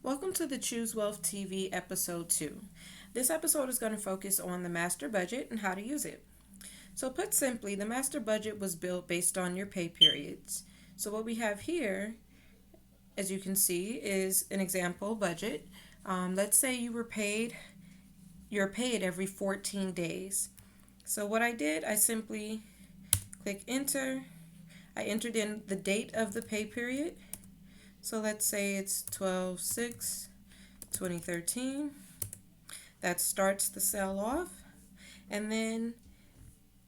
Welcome to the Choose Wealth TV episode 2. This episode is going to focus on the master budget and how to use it. So, put simply, the master budget was built based on your pay periods. So, what we have here, as you can see, is an example budget. Let's say you're paid every 14 days. So, what I did, I simply click enter. I entered in the date of the pay period. So let's say it's 12/6/2013. That starts the cell off. And then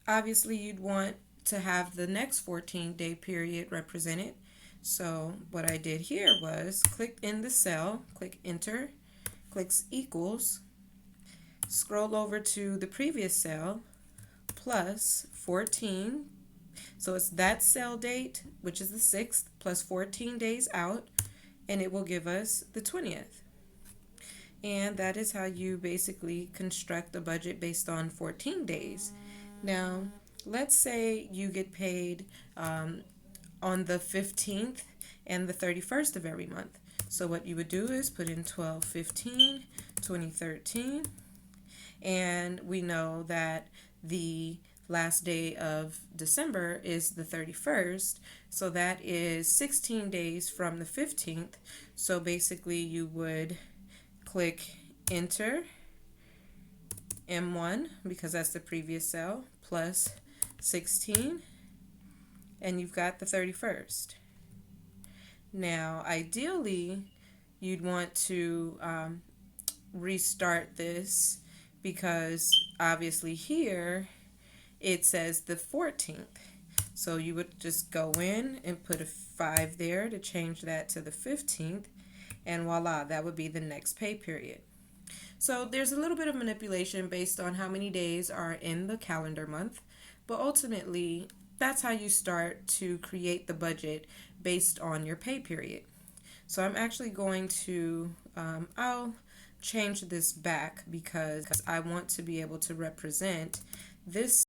obviously you'd want to have the next 14-day period represented. So what I did here was click in the cell, click enter, clicks equals, scroll over to the previous cell, plus 14. So it's that cell date, which is the 6th, plus 14 days out, and it will give us the 20th. And that is how you basically construct a budget based on 14 days. Now, let's say you get paid on the 15th and the 31st of every month. So what you would do is put in 12/15/2013, and we know that the last day of December is the 31st, so that is 16 days from the 15th. So basically you would click enter M1 because that's the previous cell plus 16, and you've got the 31st. Now ideally you'd want to restart this because obviously here it says the 14th. So you would just go in and put a 5 there to change that to the 15th, and voila, that would be the next pay period. So there's a little bit of manipulation based on how many days are in the calendar month, but ultimately that's how you start to create the budget based on your pay period. So I'm actually going to, I'll change this back because I want to be able to represent this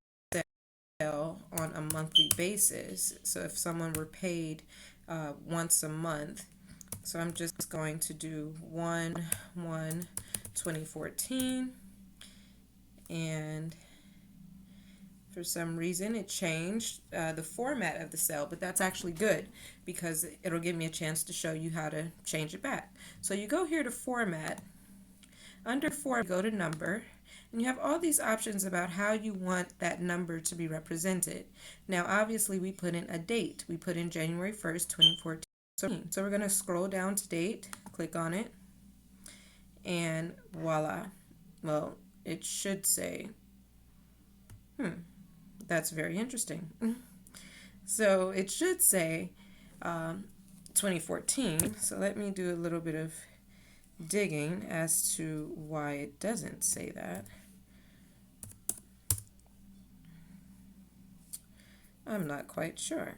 on a monthly basis. So if someone were paid once a month, so I'm just going to do 1/1/2014, and for some reason it changed the format of the cell, but that's actually good because it'll give me a chance to show you how to change it back. So you go here to format, under format go to number, and you have all these options about how you want that number to be represented. Now obviously we put in a date. We put in January 1st, 2014. So we're going to scroll down to date, click on it, and voila. Well, it should say, that's very interesting. So it should say 2014. So let me do a little bit of digging as to why it doesn't say that. I'm not quite sure.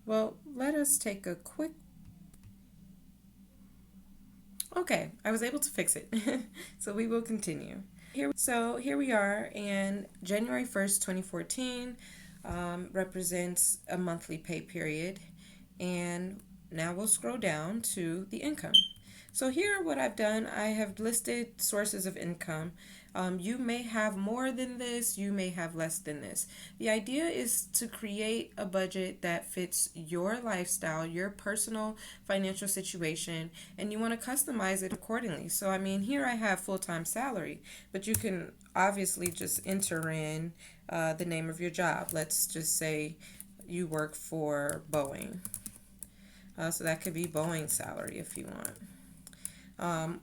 Well, let us take a quick. Okay, I was able to fix it. So we will continue. Here we are, and January 1st, 2014 represents a monthly pay period. And now we'll scroll down to the income. So here what I've done, I have listed sources of income. You may have more than this, you may have less than this. The idea is to create a budget that fits your lifestyle, your personal financial situation, and you want to customize it accordingly. So I mean, here I have full-time salary, but you can obviously just enter in the name of your job. Let's just say you work for Boeing. So that could be Boeing salary if you want.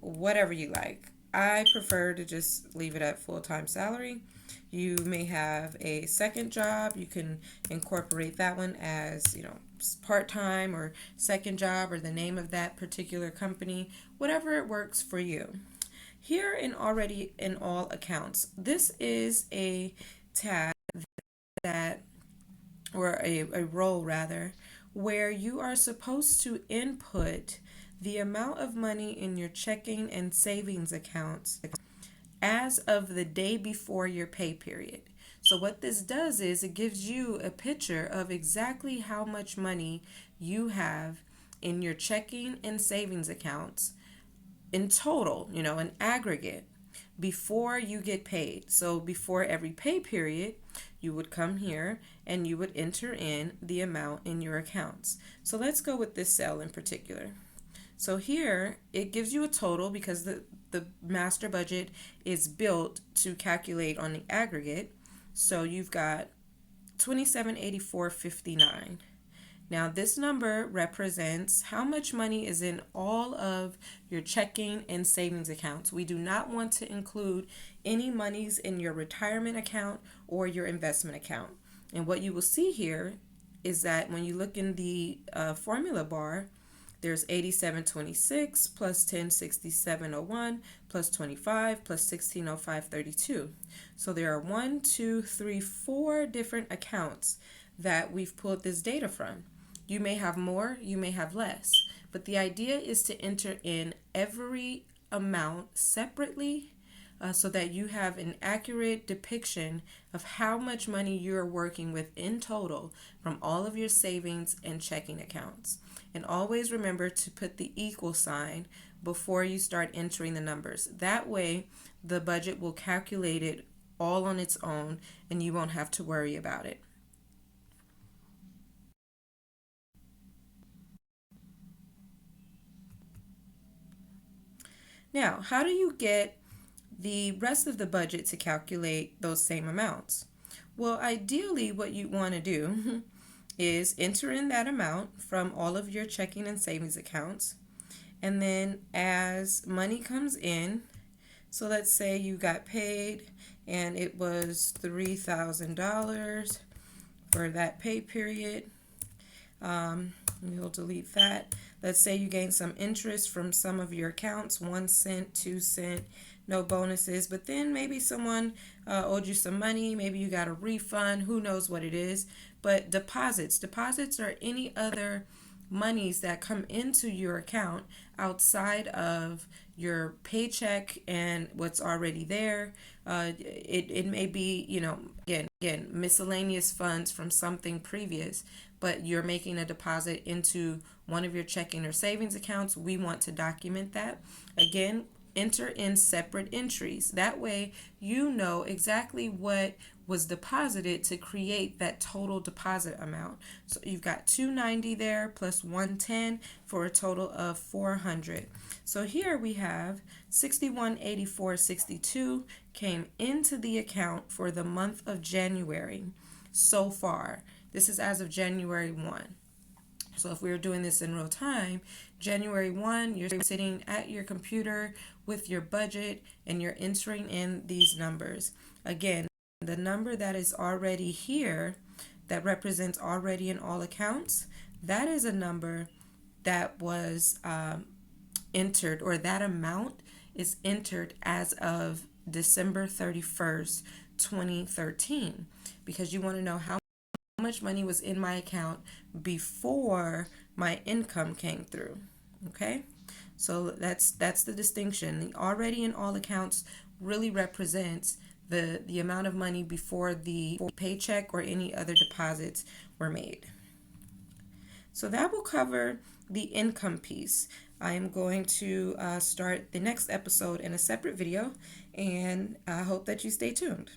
Whatever you like. I prefer to just leave it at full-time salary. You may have a second job. You can incorporate that one as, part-time or second job or the name of that particular company, whatever it works for you. Here in already in all accounts, this is a tab that, or a role rather, where you are supposed to input the amount of money in your checking and savings accounts as of the day before your pay period. So what this does is it gives you a picture of exactly how much money you have in your checking and savings accounts in total, in aggregate, before you get paid. So before every pay period, you would come here and you would enter in the amount in your accounts. So let's go with this cell in particular. So here it gives you a total because the master budget is built to calculate on the aggregate. So you've got 2784.59. Now this number represents how much money is in all of your checking and savings accounts. We do not want to include any monies in your retirement account or your investment account. And what you will see here is that when you look in the formula bar, there's 8726 plus 106701 plus 25 plus 160532. So there are 4 different accounts that we've pulled this data from. You may have more, you may have less, but the idea is to enter in every amount separately so that you have an accurate depiction of how much money you're working with in total from all of your savings and checking accounts. And always remember to put the equal sign before you start entering the numbers. That way, the budget will calculate it all on its own and you won't have to worry about it. Now, how do you get the rest of the budget to calculate those same amounts? Well, ideally, what you want to do is enter in that amount from all of your checking and savings accounts. And then as money comes in, so let's say you got paid and it was $3,000 for that pay period. We'll delete that. Let's say you gain some interest from some of your accounts, 1 cent, 2 cent, no bonuses, but then maybe someone owed you some money, maybe you got a refund, who knows what it is. But deposits are any other monies that come into your account outside of your paycheck and what's already there. It may be, again, miscellaneous funds from something previous, but you're making a deposit into one of your checking or savings accounts. We want to document that. Again, enter in separate entries. That way you know exactly what was deposited to create that total deposit amount. So you've got 290 there plus 110 for a total of 400. So here we have 6184.62 came into the account for the month of January so far. This is as of January 1. So if we were doing this in real time, January 1, you're sitting at your computer with your budget and you're entering in these numbers. Again, the number that is already here, that represents already in all accounts, that is a number that was entered, or that amount is entered as of December 31st, 2013, because you want to know how much money was in my account before my income came through. Okay, so that's the distinction. The already in all accounts really represents the amount of money before the paycheck or any other deposits were made. So that will cover the income piece. I am going to start the next episode in a separate video, and I hope that you stay tuned.